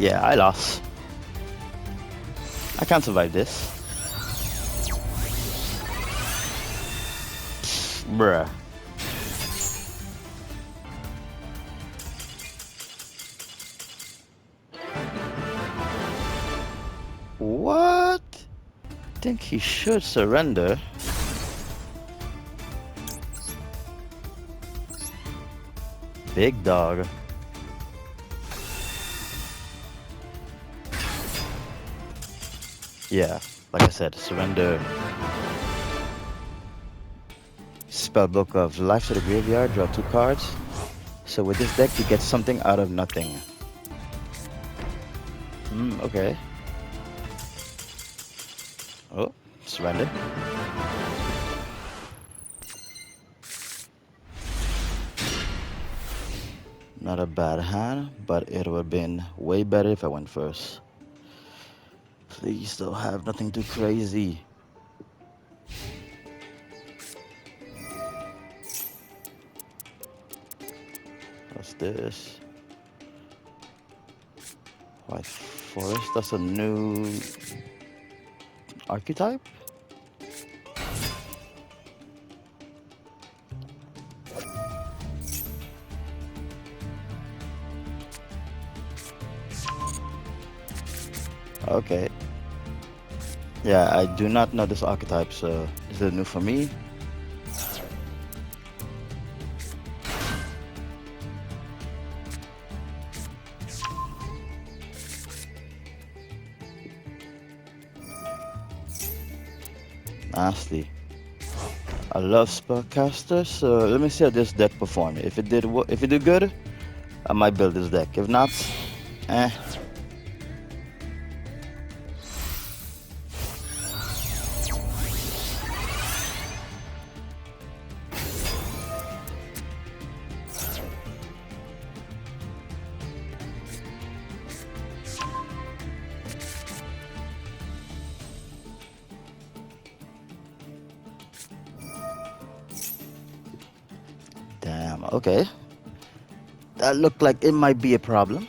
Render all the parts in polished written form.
Yeah, I lost. I can't survive this. Bruh. What? Think he should surrender. Big dog. Yeah, like I said, surrender. Spellbook of Life to the Graveyard, draw 2 cards. So with this deck, you get something out of nothing. Okay. Oh, surrender. Not a bad hand, but it would have been way better if I went first. Please don't have nothing too crazy. What's this? White Forest, that's a new archetype? Okay. Yeah, I do not know this archetype, so is it new for me? Nasty. I love spellcaster, so let me see how this deck performed. If it did good, I might build this deck. If not, eh. Damn, okay. That looked like it might be a problem.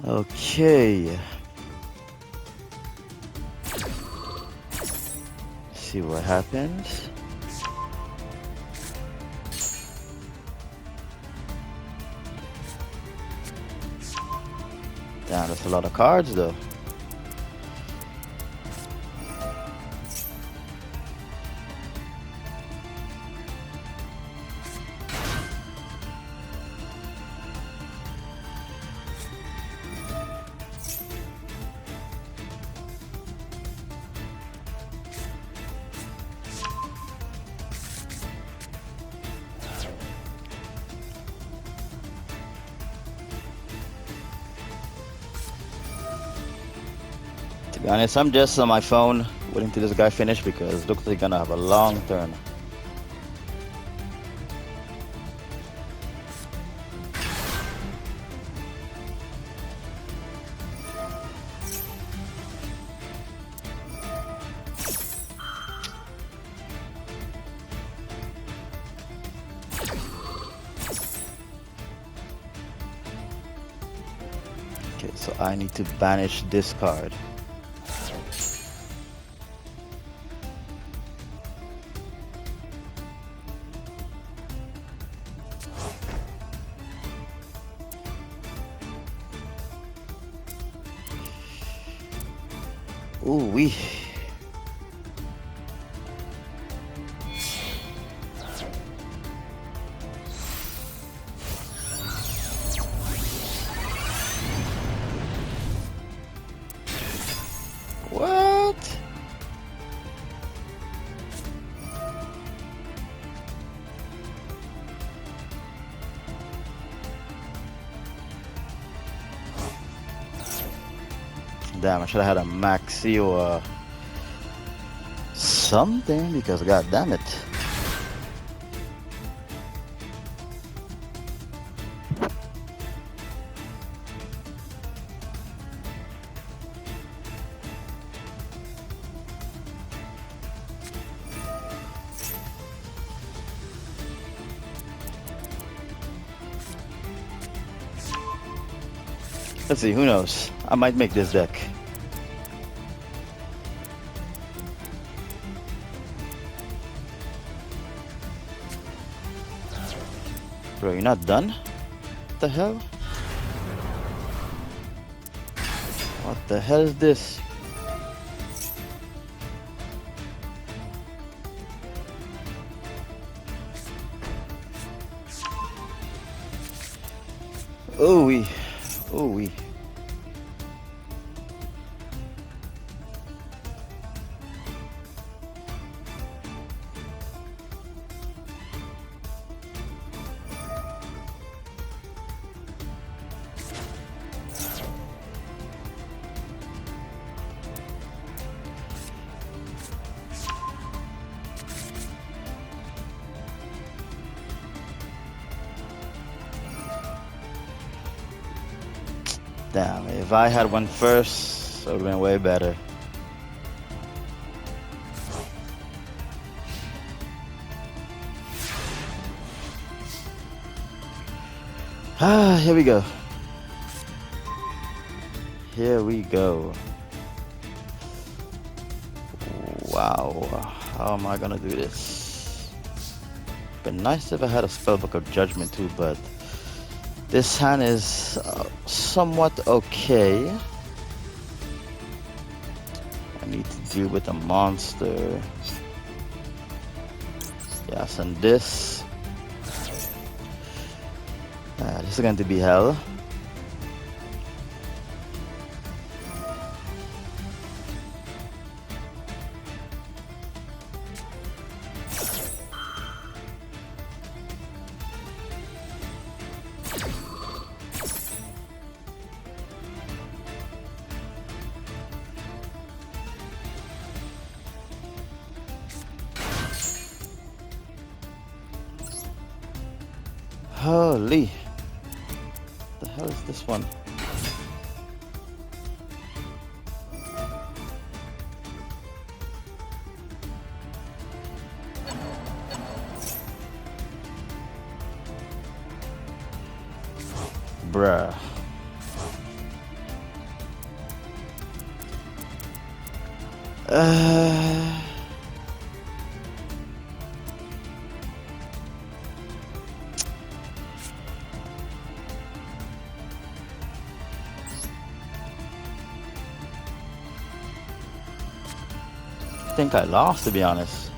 Okay. See what happens. Damn, that's a lot of cards though. To be honest, I'm just on my phone waiting till this guy finish because it looks like he's gonna have a long turn. Okay, so I need to banish this card. Ooh wee. What? Damn, I should have had a Maxi or something because god damn it. Let's see, who knows? I might make this deck. Bro, you're not done? What the hell? What the hell is this? Ooh-wee. Ooh-wee. Damn, if I had one first, it would have been way better. Ah, here we go. Here we go. Wow, how am I gonna do this? Been nice if I had a Spellbook of Judgment too, but this hand is somewhat okay. I need to deal with a monster. Yes, and this. This is going to be hell. Holy. What the hell is this one? Bruh. I think I lost, to be honest.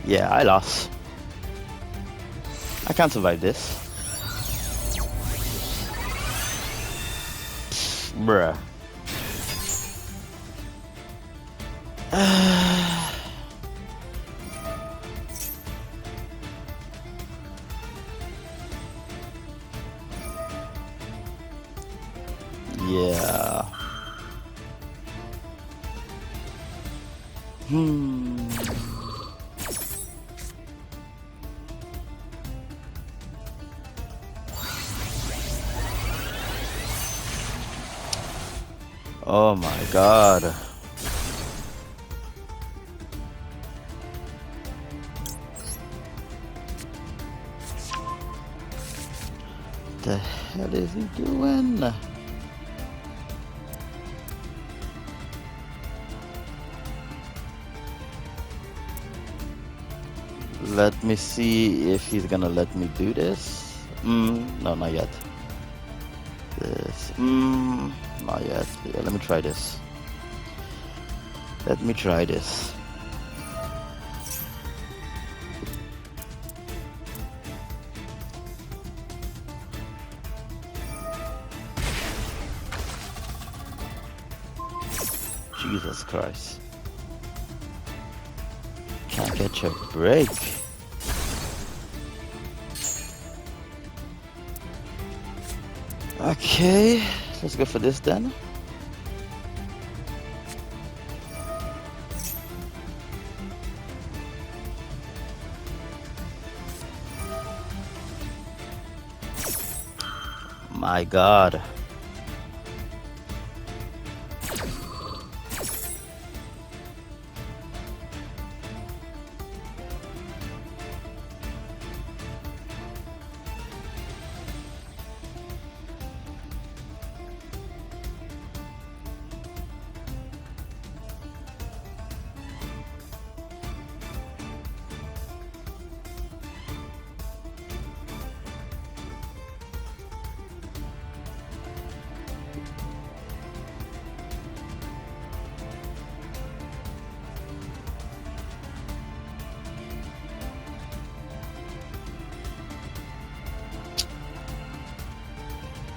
Yeah, I lost. I can't survive this. Bruh. Yeah. Oh my god. What the hell is he doing? Let me see if he's gonna let me do this. No, not yet. This. Not yet. Yeah, let me try this. Let me try this. Jesus Christ. Can't get your break. Okay, let's go for this then. My God.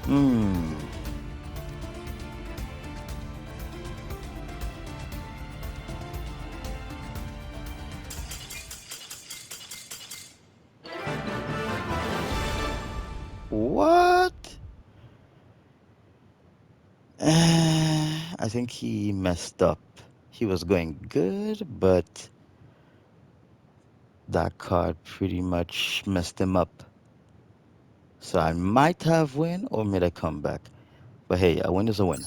Hmm. What? I think he messed up. He was going good, but that card pretty much messed him up. So I might have win or made a comeback. But hey, a win is a win.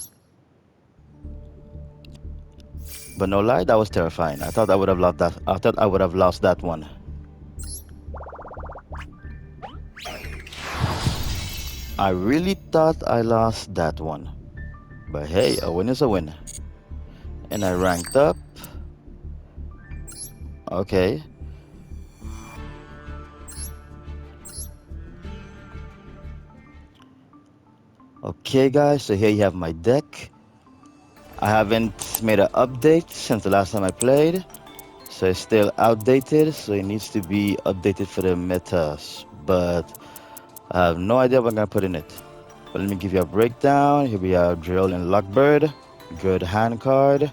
But no lie, that was terrifying. I thought I would have lost that. I thought I would have lost that one. I really thought I lost that one. But hey, a win is a win. And I ranked up. Okay. Okay, guys, so here you have my deck. I haven't made an update since the last time I played. So it's still outdated, so it needs to be updated for the metas. But I have no idea what I'm gonna put in it. But let me give you a breakdown. Here we have Duel and Lockbird. Good hand card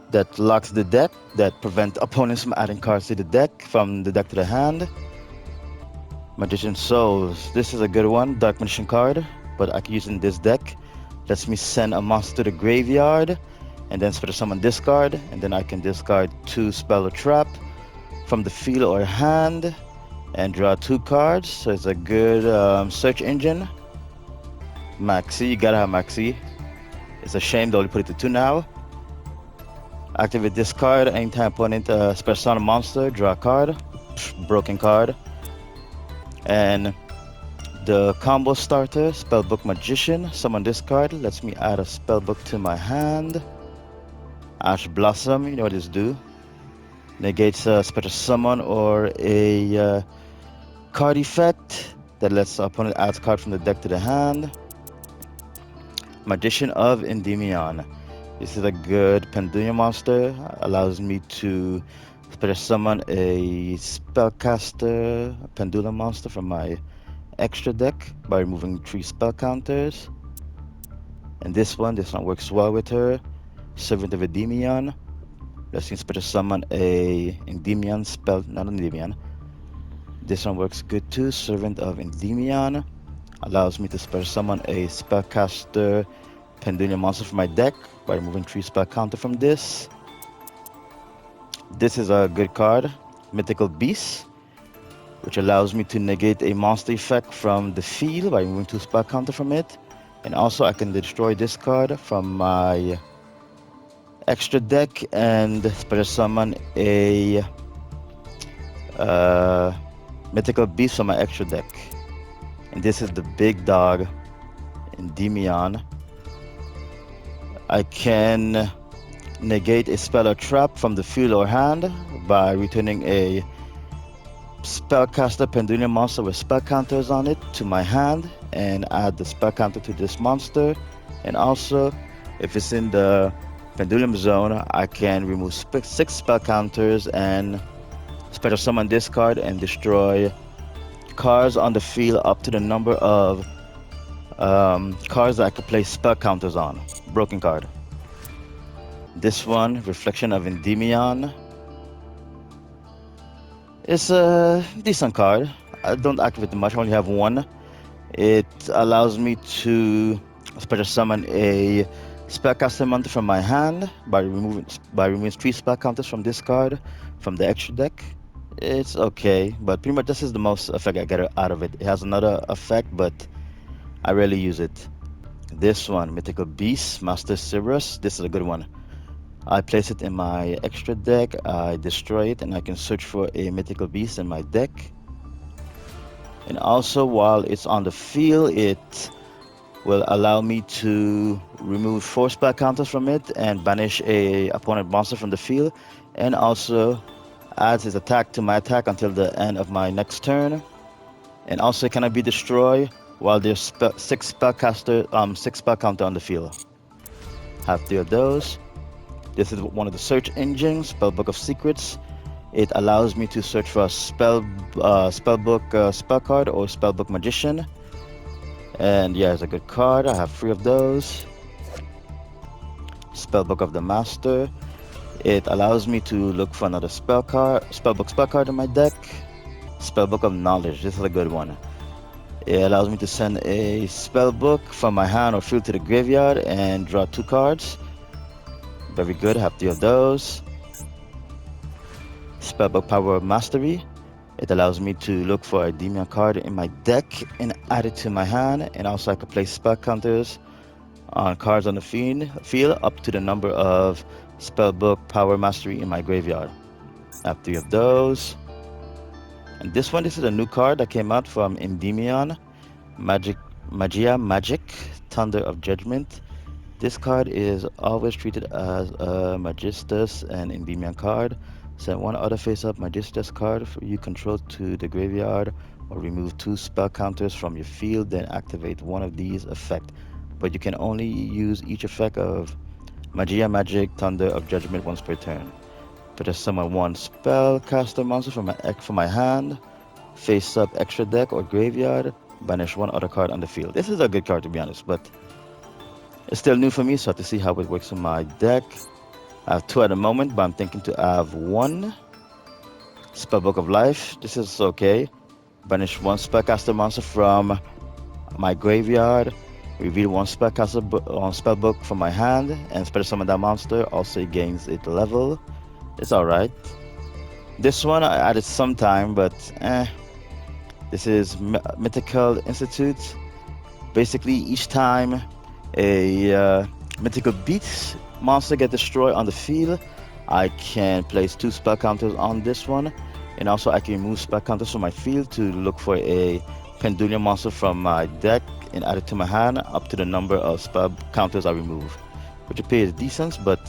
that locks the deck, that prevent opponents from adding cards to the deck, from the deck to the hand. Magician Souls. This is a good one, Dark Magician card, but I can use it in this deck. Lets me send a monster to the graveyard, and then special summon discard, and then I can discard 2 spell or trap from the field or hand, and draw 2 cards. So it's a good search engine. Maxi, you gotta have Maxi. It's a shame they only put it to 2 now. Activate this card anytime opponent special summon a monster, draw a card. Broken card. And the combo starter, Spellbook Magician. Summon this card, lets me add a spellbook to my hand. Ash Blossom, you know what this do. Negates a special summon or a card effect that lets the opponent add a card from the deck to the hand. Magician of Endymion. This is a good Pendulum monster. Allows me to special summon a spellcaster Pendulum monster from my extra deck by removing 3 spell counters. And this one works well with her. Servant of Endymion. Let's see, special summon a Endymion spell, not Endymion. This one works good too. Servant of Endymion allows me to special summon a spellcaster Pendulum monster from my deck by removing 3 spell counter from this. This is a good card, Mythical Beast, which allows me to negate a monster effect from the field by removing 2 spell counter from it. And also I can destroy this card from my extra deck and special summon a Mythical Beast from my extra deck. And this is the big dog, Endymion. I can negate a spell or trap from the field or hand by returning a spellcaster Pendulum monster with spell counters on it to my hand and add the spell counter to this monster. And also, if it's in the Pendulum zone, I can remove 6 spell counters and special summon this card and destroy cards on the field up to the number of cards that I could place spell counters on. Broken card. This one, Reflection of Endymion, is a decent card. I don't activate it much, I only have one. It allows me to special summon a spellcaster monster from my hand by removing 3 spell counters from this card from the extra deck. It's okay, but pretty much this is the most effect I get out of it. It has another effect, but I rarely use it. This one, Mythical Beast, Master Cerberus. This is a good one. I place it in my extra deck, I destroy it, and I can search for a Mythical Beast in my deck. And also, while it's on the field, it will allow me to remove 4 spell counters from it and banish a opponent monster from the field, and also adds his attack to my attack until the end of my next turn. And also it cannot be destroyed while there's 6 spell counter on the field. Have 3 of those. This is one of the search engines, Spellbook of Secrets. It allows me to search for a spellbook spell card or spellbook magician. And yeah, it's a good card. I have 3 of those. Spellbook of the Master. It allows me to look for another spellbook spell card in my deck. Spellbook of Knowledge. This is a good one. It allows me to send a spellbook from my hand or field to the graveyard and draw 2 cards. Very good. I have 3 of those. Spellbook Power of Mastery. It allows me to look for a demon card in my deck and add it to my hand, and also I can place spell counters on cards on the field up to the number of Spellbook Power Mastery in my graveyard. I have 3 of those. And this is a new card that came out from Endymion, Magic Thunder of Judgment. This card is always treated as a Magistus and Endymion card. Send 1 other face-up Magistus card you control to the graveyard, or remove 2 spell counters from your field, then activate one of these effect. But you can only use each effect of Magic Thunder of Judgment once per turn. But just summon 1 spellcaster monster from my hand, face-up extra deck or graveyard, banish 1 other card on the field. This is a good card, to be honest, but it's still new for me, so I have to see how it works in my deck. I have 2 at the moment, but I'm thinking to have 1. Spellbook of Life. This is okay. Banish 1 spellcaster monster from my graveyard. Reveal 1 spellbook from my hand and special summon that monster. Also, it gains its level. It's alright. This one I added some time, but This is Mythical Institute. Basically, each time a Mythical Beast monster gets destroyed on the field, I can place 2 spell counters on this one, and also I can remove spell counters from my field to look for a Pendulum monster from my deck and add it to my hand up to the number of spell counters I remove, which appears decent, but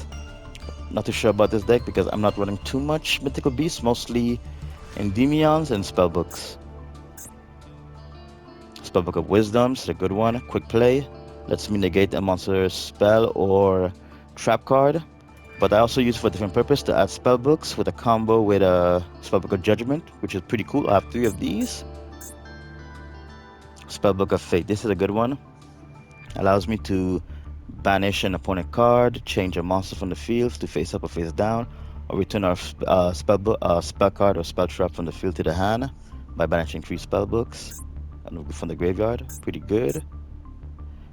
not too sure about this deck because I'm not running too much Mythical Beasts, mostly Endymions and Spellbooks. Spellbook of Wisdom is a good one. Quick play. Lets me negate a monster's spell or trap card. But I also use it for a different purpose to add spellbooks with a combo with a Spellbook of Judgment, which is pretty cool. I have 3 of these. Spellbook of Fate. This is a good one. Allows me to banish an opponent card, change a monster from the field to face up or face down, or return our spell card or spell trap from the field to the hand by banishing 3 spellbooks from the graveyard. Pretty good.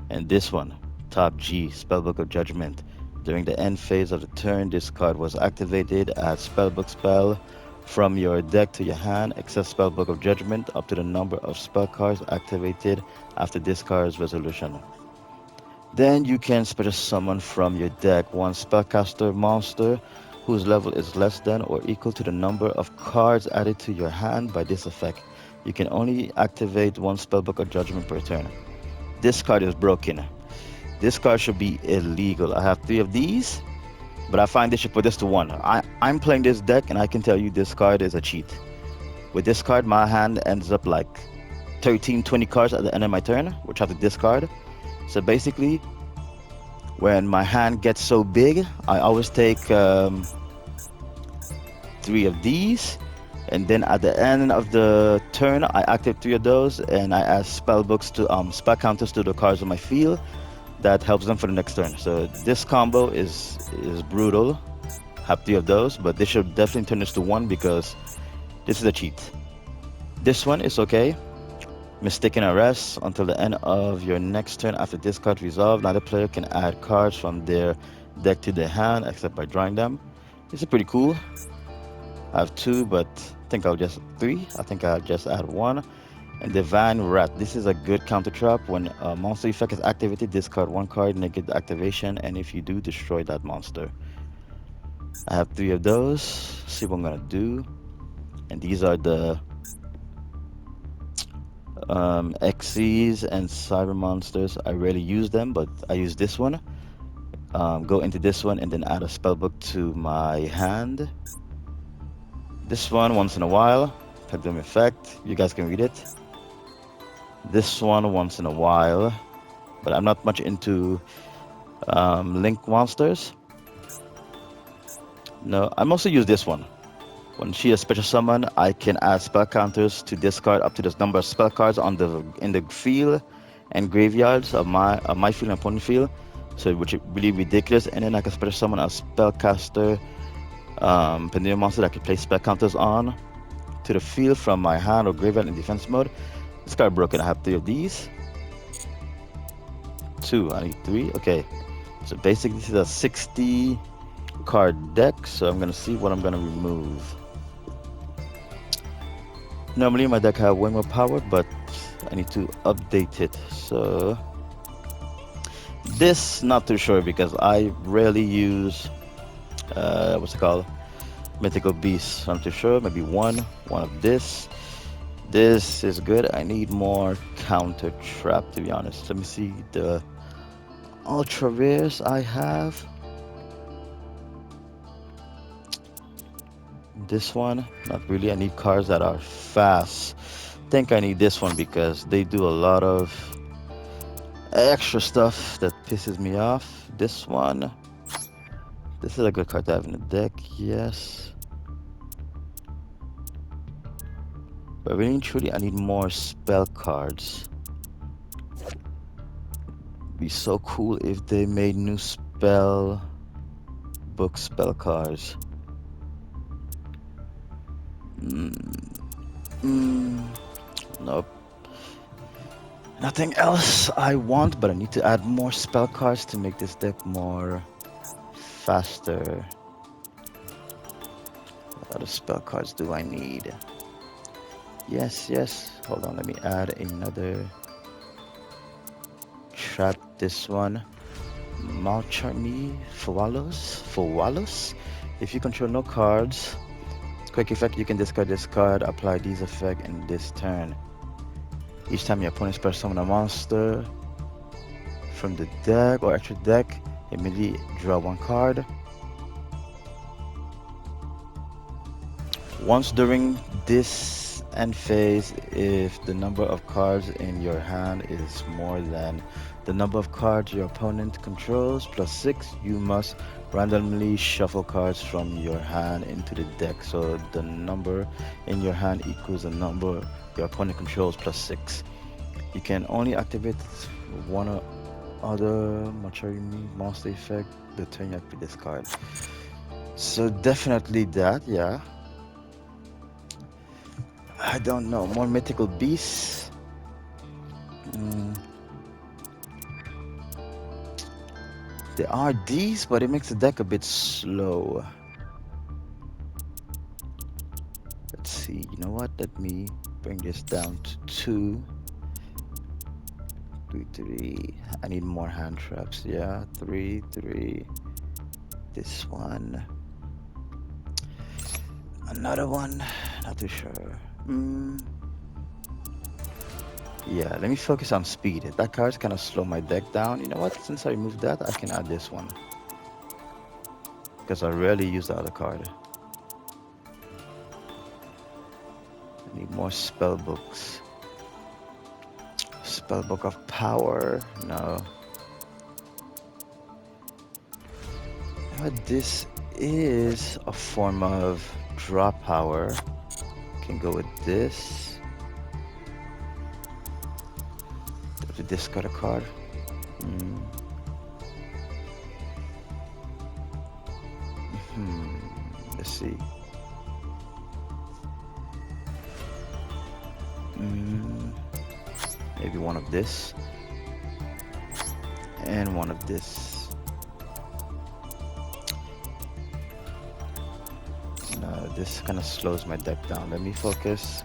And this one, Top G, Spellbook of Judgment. During the end phase of the turn, this card was activated. Add spellbook spell from your deck to your hand. Access Spellbook of Judgment up to the number of spell cards activated after this card's resolution. Then you can special summon from your deck 1 spellcaster monster whose level is less than or equal to the number of cards added to your hand by this effect. You can only activate 1 Spellbook of Judgment per turn. This card is broken. This card should be illegal. I have 3 of these, but I find they should put this to 1. I'm playing this deck, and I can tell you this card is a cheat. With this card, my hand ends up like 13, 20 cards at the end of my turn, which I have to discard. So basically, when my hand gets so big, I always take 3 of these, and then at the end of the turn, I activate 3 of those, and I add spell counters to the cards on my field. that helps them for the next turn. So this combo is brutal. Have three of those, but this should definitely turn this to one because this is a cheat. This one is okay. Mistaken Arrest. Until the end of your next turn after this card resolved, neither player can add cards from their deck to their hand except by drawing them. This is pretty cool. I have two, but I think I'll just three. I think I'll just add one. And Divine Rat. This is a good counter trap. When a monster effect is activated, discard one card, negate the activation, and if you do, destroy that monster. I have three of those. See what I'm gonna do. And these are the Xyz and Cyber Monsters. I rarely use them, but I use this one. Go into this one and then add a spellbook to my hand. This one once in a while. Pendulum effect. You guys can read it. This one once in a while. But I'm not much into Link monsters. No, I mostly use this one. When she is special summon, I can add spell counters to discard up to this number of spell cards on in the field and graveyards of my field and opponent field. So which is really ridiculous. And then I can special summon a spellcaster Pendulum monster that I can place spell counters on to the field from my hand or graveyard in defense mode. This card broken. I have three of these. Two. I need three. Okay. So basically this is a 60 card deck. So I'm gonna see what I'm gonna remove. Normally my deck have way more power, but I need to update it. So this not too sure because I rarely use what's it called? Mythical Beast. So I'm too sure. Maybe one of this. This is good. I need more counter trap to be honest. Let me see the ultra rares I have. This one, not really. I need cards that are fast. I think I need this one because they do a lot of extra stuff that pisses me off. This one, this is a good card to have in the deck, yes. But really and truly, I need more spell cards. Be so cool if they made new spell book spell cards. Nope. Nothing else I want, but I need to add more spell cards to make this deck more faster. What other spell cards do I need? Yes. Hold on, let me add another trap. This one. Malcharmi Fowalos. If you control no cards, quick effect, you can discard this card, apply these effect in this turn. Each time your opponent special summon a monster from the deck or extra deck, immediately draw one card. Once during this end phase, if the number of cards in your hand is more than the number of cards your opponent controls plus 6, you must randomly shuffle cards from your hand into the deck. So the number in your hand equals the number your opponent controls plus 6. You can only activate one or other Machiavelli monster effect the turn you activate this card. So definitely that, yeah. I don't know, more Mythical Beasts. There are these, but it makes the deck a bit slow. Let's see, you know what? Let me bring this down to 2. 3. I need more hand traps, yeah. 3. This one. Another one, not too sure. Yeah, let me focus on speed. That card's kind of slow my deck down. You know what? Since I removed that, I can add this one. Because I rarely use the other card. I need more spell books. Spellbook of Power. No. But this is a form of draw power. Can go with this. To discard a card. see. Mm, maybe one of this and one of this. No, this kind of slows my deck down. Let me focus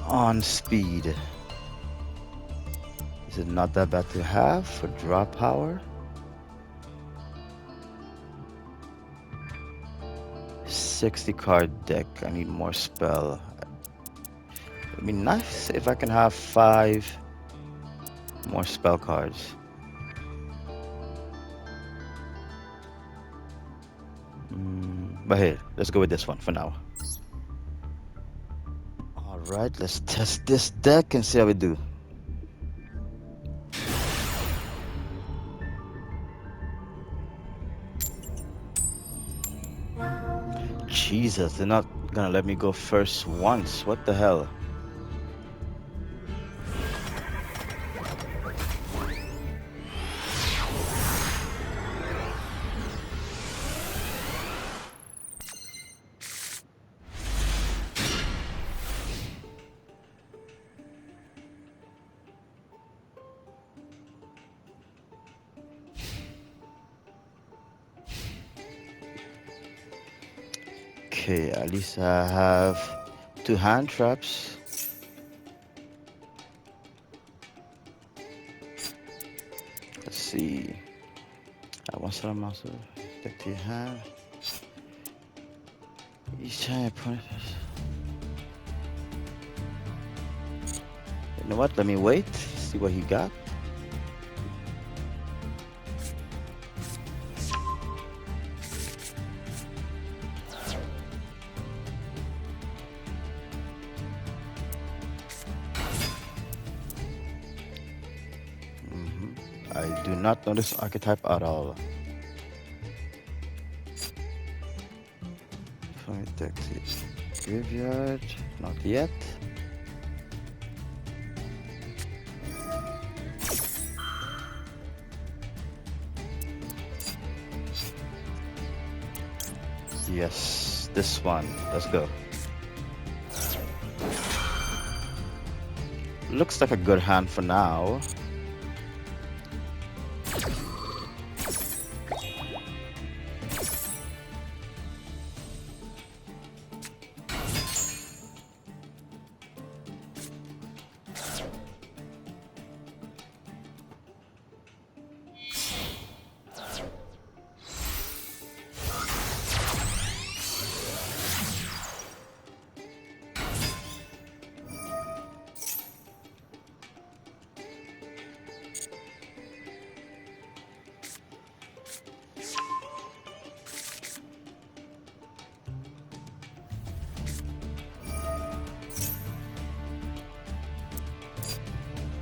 on speed. Is it not that bad to have for draw power? 60 card deck. I need more spell. It'd be nice if I can have 5 more spell cards. But here, let's go with this one for now. Alright, let's test this deck and see how we do. Jesus, they're not gonna let me go first once. What the hell? Okay, at least I have 2 hand traps. Let's see. I want Salamaster. Deck to your hand. Each time I put it. You know what? Let me wait. See what he got. I do not know this archetype at all. From the deck to graveyard, not yet. Yes, this one. Let's go. Looks like a good hand for now.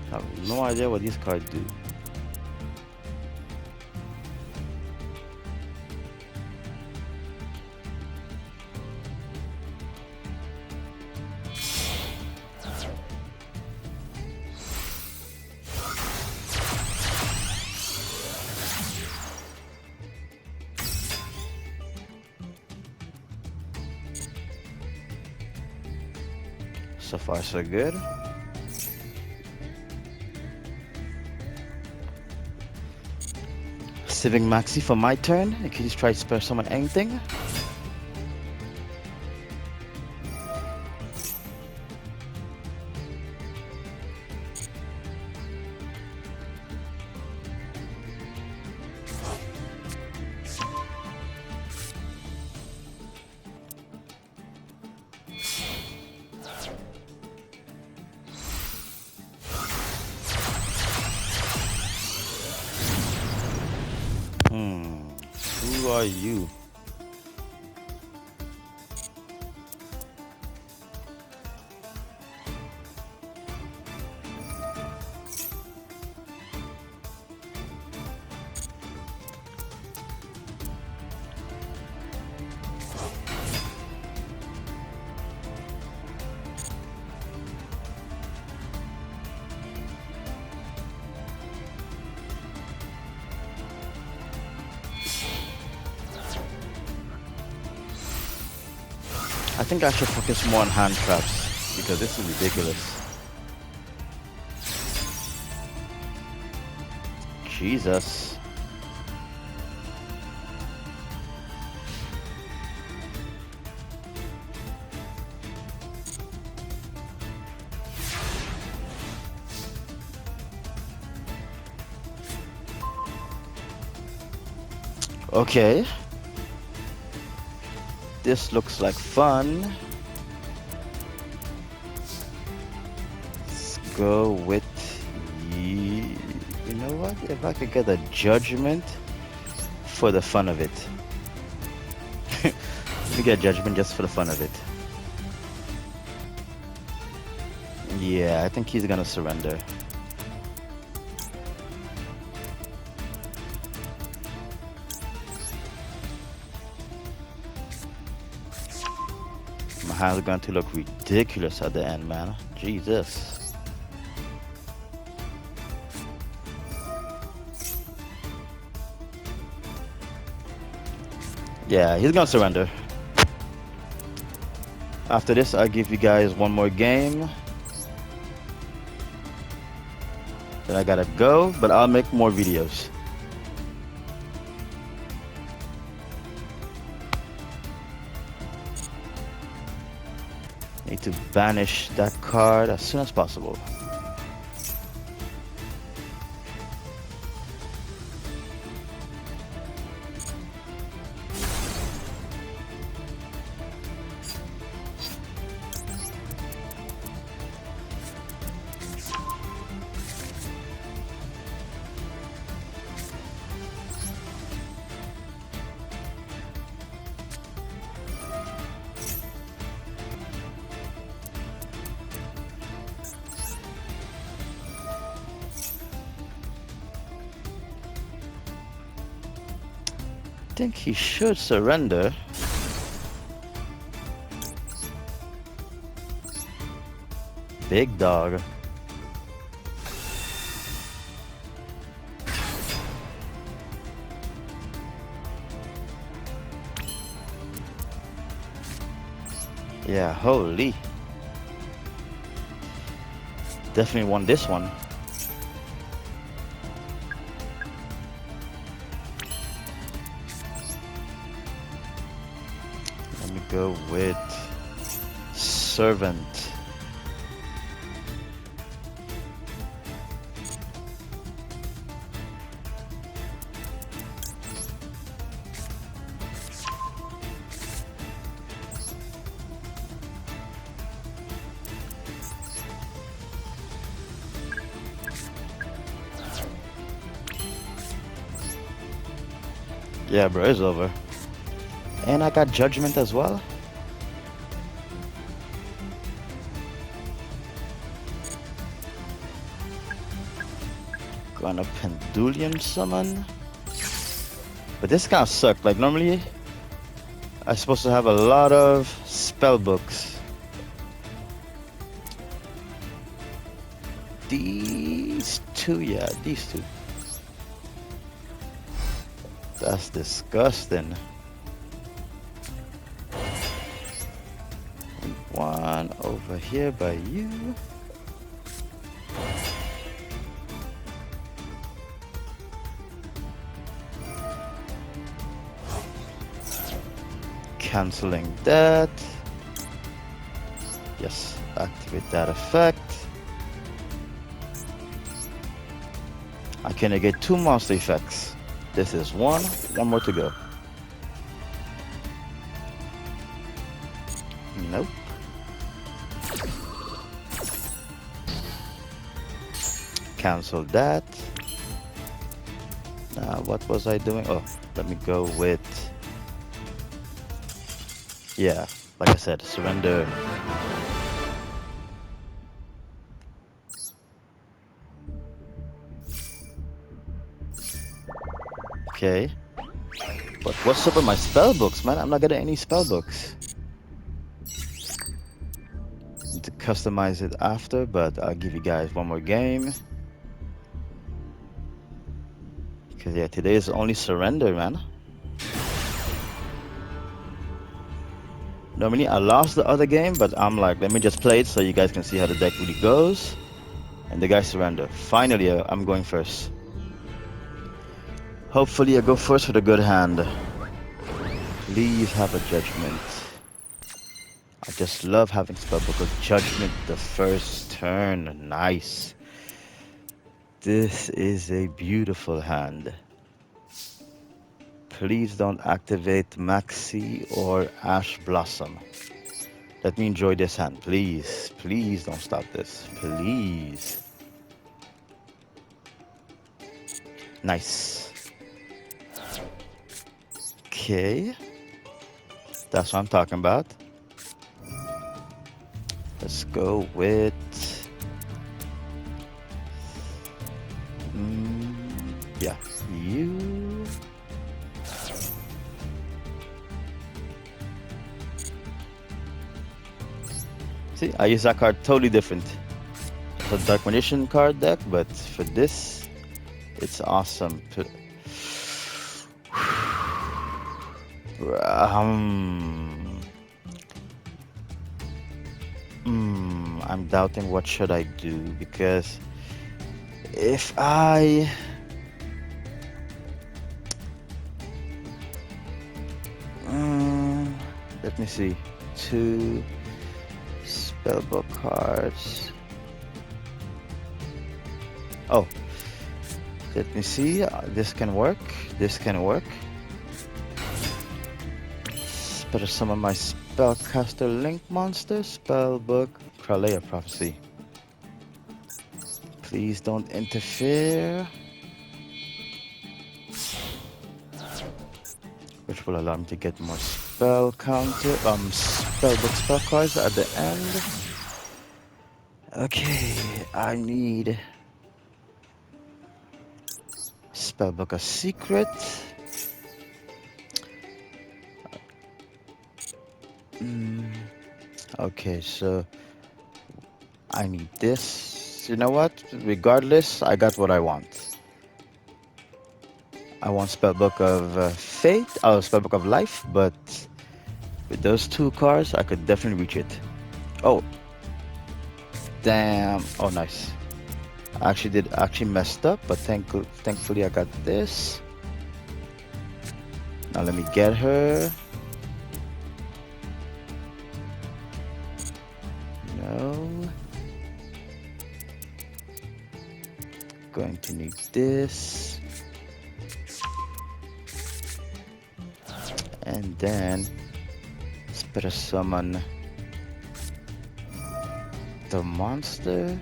I have no idea what these cards do. So far, so good. Civic Maxi for my turn. Can you just try to spare someone anything? Who are you? I think I should focus more on hand traps because this is ridiculous. Jesus. Okay. This looks like fun. Let's go with you know what? If I could get a judgment for the fun of it. Let me get a judgment just for the fun of it. Yeah, I think he's gonna surrender. My hand's going to look ridiculous at the end, man. Jesus. Yeah, he's gonna surrender. After this, I'll give you guys one more game. Then I gotta go, but I'll make more videos. Need to banish that card as soon as possible. I think he should surrender. Big dog. Yeah, holy. Definitely won this one. Go with servant. Yeah, bro, it's over. And I got judgment as well. Gonna Pendulum summon. But this kind of sucked. Like normally, I'm supposed to have a lot of spellbooks. These two, yeah, these two. That's disgusting. One over here by you. Canceling that. Yes, activate that effect. I can negate 2 monster effects. This is one more to go. Nope. Cancel that. Now, what was I doing? Oh, let me go with... Yeah, like I said, surrender. Okay. But what's up with my spellbooks, man? I'm not getting any spellbooks. Need to customize it after, but I'll give you guys one more game. Because yeah, today is only surrender, man. Normally I lost the other game, but I'm like, let me just play it so you guys can see how the deck really goes. And the guy surrender. Finally, I'm going first. Hopefully I go first with a good hand. Please have a judgment. I just love having Spellbook of Judgment the first turn. Nice. This is a beautiful hand. Please don't activate Maxi or Ash Blossom. Let me enjoy this hand, please. Please don't stop this. Please. Nice. Okay. That's what I'm talking about. Let's go with... yeah, you... See, I use that card totally different. It's a Dark Magician card deck, but for this, it's awesome. I'm doubting what should I do, because if I... let me see. 2 Spellbook cards. Oh, let me see. This can work. This can work. Better summon my Spellcaster Link monster. Spellbook Kralea Prophecy. Please don't interfere. Which will allow me to get more spell counter, Spellbook spell cards at the end. Okay, I need Spellbook of Secret. Okay, so I need this. You know what? Regardless, I got what I want. I want Spellbook of Fate, Spellbook of Life, but with those 2 cards, I could definitely reach it. Oh, damn! Oh, nice. I actually messed up, but thankfully I got this. Now let me get her. No. Going to need this. And then better summon the monster.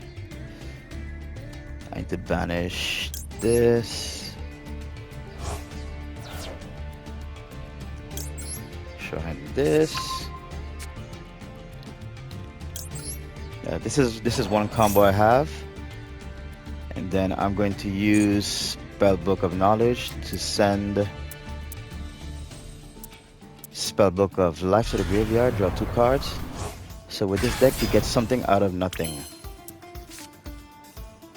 I need to banish this. Show him this. Yeah, this is one combo I have. And then I'm going to use Spellbook of Knowledge to send Spellbook of Life to the graveyard, draw 2 cards. So with this deck you get something out of nothing.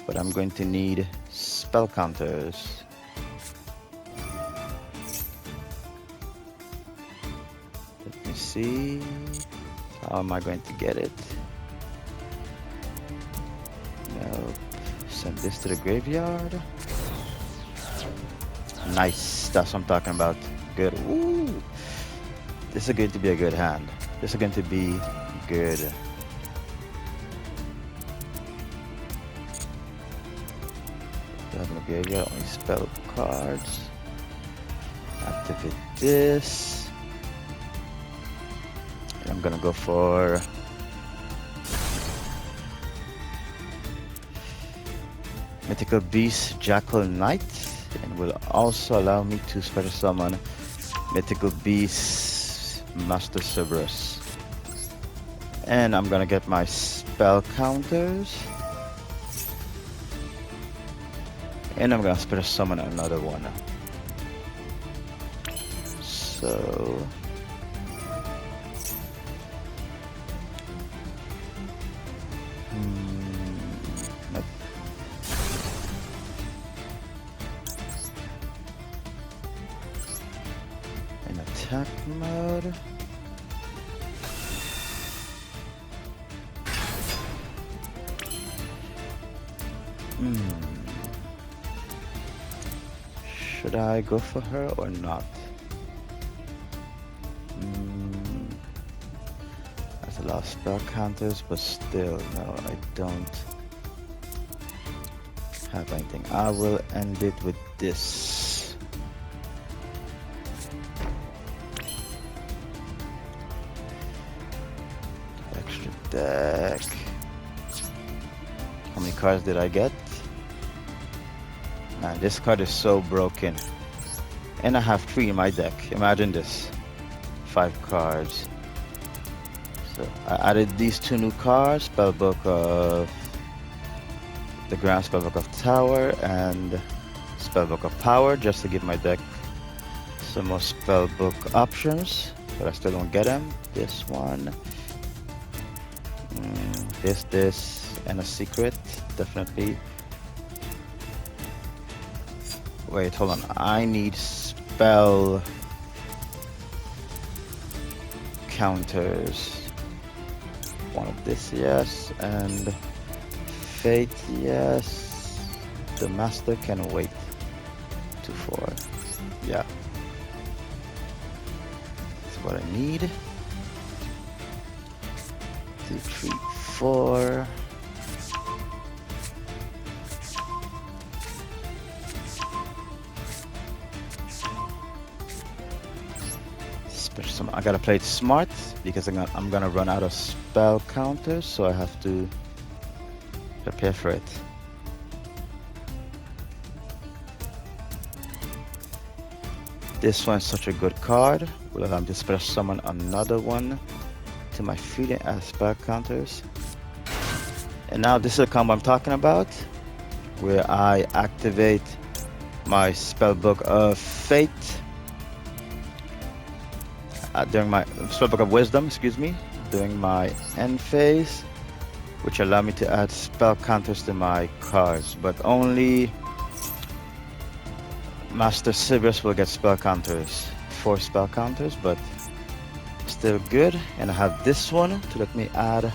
But I'm going to need spell counters. Let me see. How am I going to get it? Nope. Send this to the graveyard. Nice. That's what I'm talking about. Good. Ooh. This is going to be a good hand. This is going to be good. Have a graveyard, only spell cards. Activate this. And I'm gonna go for Mythical Beast, Jackal Knight, and will also allow me to special summon Mythical Beast, Master Cerberus. And I'm gonna get my spell counters. And I'm gonna special summon another one. So nope. In attack mode. Hmm. Should I go for her or not? That's a lot of spell counters, but still, no, I don't have anything. I will end it with this. Extra deck. How many cards did I get? Man, this card is so broken. And I have 3 in my deck. Imagine this. 5 cards. So I added these 2 new cards. Spellbook of the Grand Spellbook of Tower and Spellbook of Power, just to give my deck some more Spellbook options. But I still don't get them. This one. This, and a secret. Definitely. Wait, hold on. I need spell counters. One of this, yes, and Fate, yes. The Master can wait. 2, 4. Yeah. That's what I need. 2, 3, 4. I gotta play it smart because I'm gonna run out of spell counters, so I have to prepare for it. This one's such a good card. Well, I'm just gonna summon another one to my feet as spell counters. And now this is the combo I'm talking about, where I activate my Spellbook of Fate. During my Spellbook of Wisdom, excuse me, during my end phase, which allow me to add spell counters to my cards, but only Master Sirius will get spell counters, 4 spell counters, but still good. And I have this one to let me add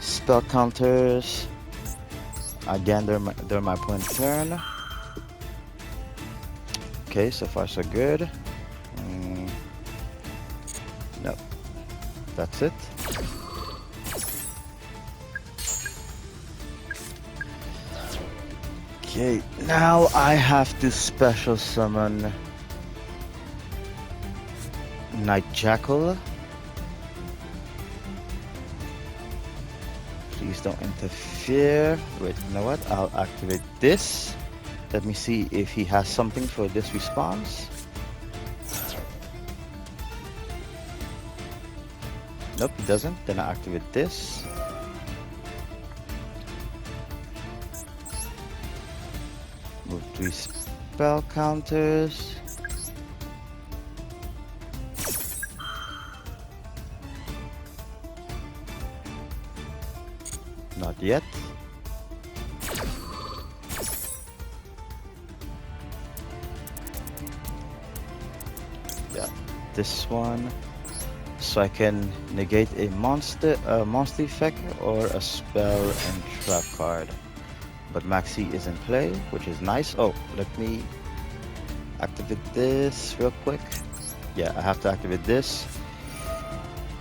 spell counters again during my opponent's turn. Okay, so far so good. Nope, that's it. Okay, now I have to special summon Night Jackal. Please don't interfere. Wait, you know what? I'll activate this. Let me see if he has something for this response. Nope, he doesn't. Then I activate this. Move 3 spell counters. Not yet. Yeah, this one. So I can negate a monster effect or a spell and trap card. But Maxi is in play, which is nice. Oh, let me activate this real quick. Yeah, I have to activate this.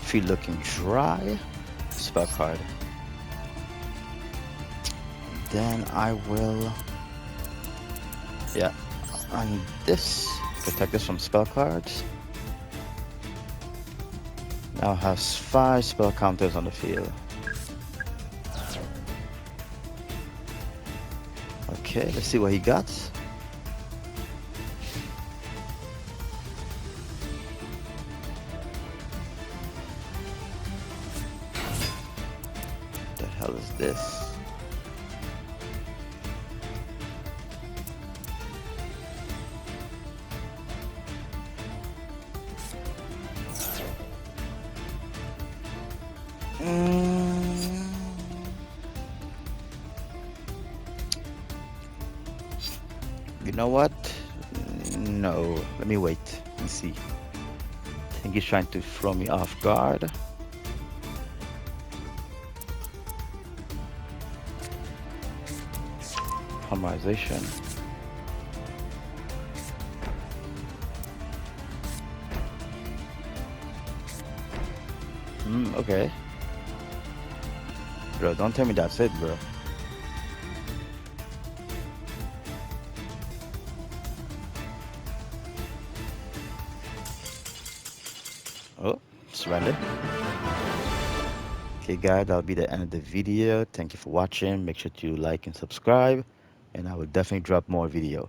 Feet looking dry. Spell card. Then I will, yeah, I need this. Protect this from spell cards. Now has 5 spell counters on the field. Okay, let's see what he got. What the hell is this? You know what? No, let me wait and see. I think he's trying to throw me off guard. Harmonization. Okay. Bro, don't tell me that's it, bro. Oh, surrender. Okay, guys, that'll be the end of the video. Thank you for watching. Make sure to like and subscribe, and I will definitely drop more video.